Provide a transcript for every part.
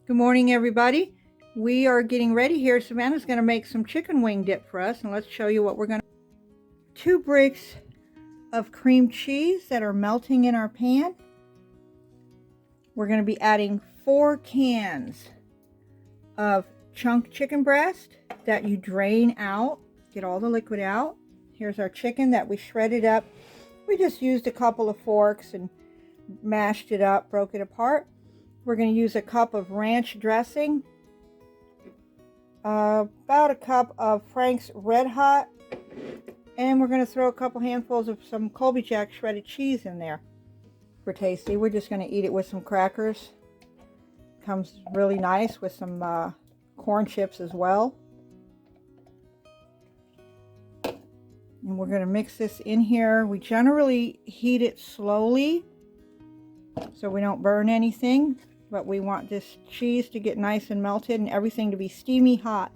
Good morning, everybody. We are getting ready here. Savannah's going to make some chicken wing dip for us, and let's show you what we're going to. 2 bricks of cream cheese that are melting in our pan. We're going to be adding 4 cans of chunk chicken breast that you drain out, get all the liquid out. Here's our chicken that we shredded up. We just used a couple of forks and mashed it up, broke it apart. We're going to use a cup of ranch dressing, about a cup of Frank's Red Hot, and we're going to throw a couple handfuls of some Colby Jack shredded cheese in there for tasty. We're just going to eat it with some crackers. Comes really nice with some corn chips as well. And we're going to mix this in here. We generally heat it slowly so we don't burn anything, but we want this cheese to get nice and melted and everything to be steamy hot.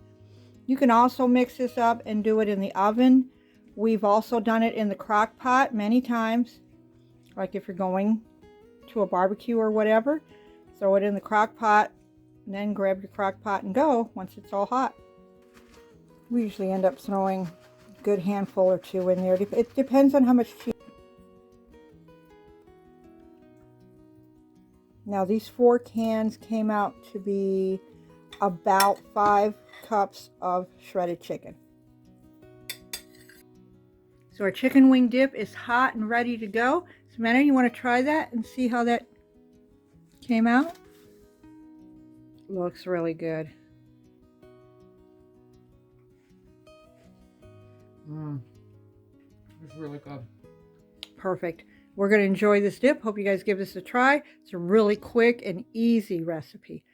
You can also mix this up and do it in the oven. We've also done it in the crock pot many times, like if you're going to a barbecue or whatever. Throw it in the crock pot and then grab your crock pot and go once it's all hot. We usually end up throwing a good handful or 2 in there. It depends on how much cheese. Now these 4 cans came out to be about 5 cups of shredded chicken. So our chicken wing dip is hot and ready to go. Samantha, you want to try that and see how that came out? Looks really good. It's really good. Perfect. We're going to enjoy this dip. Hope you guys give this a try. It's a really quick and easy recipe.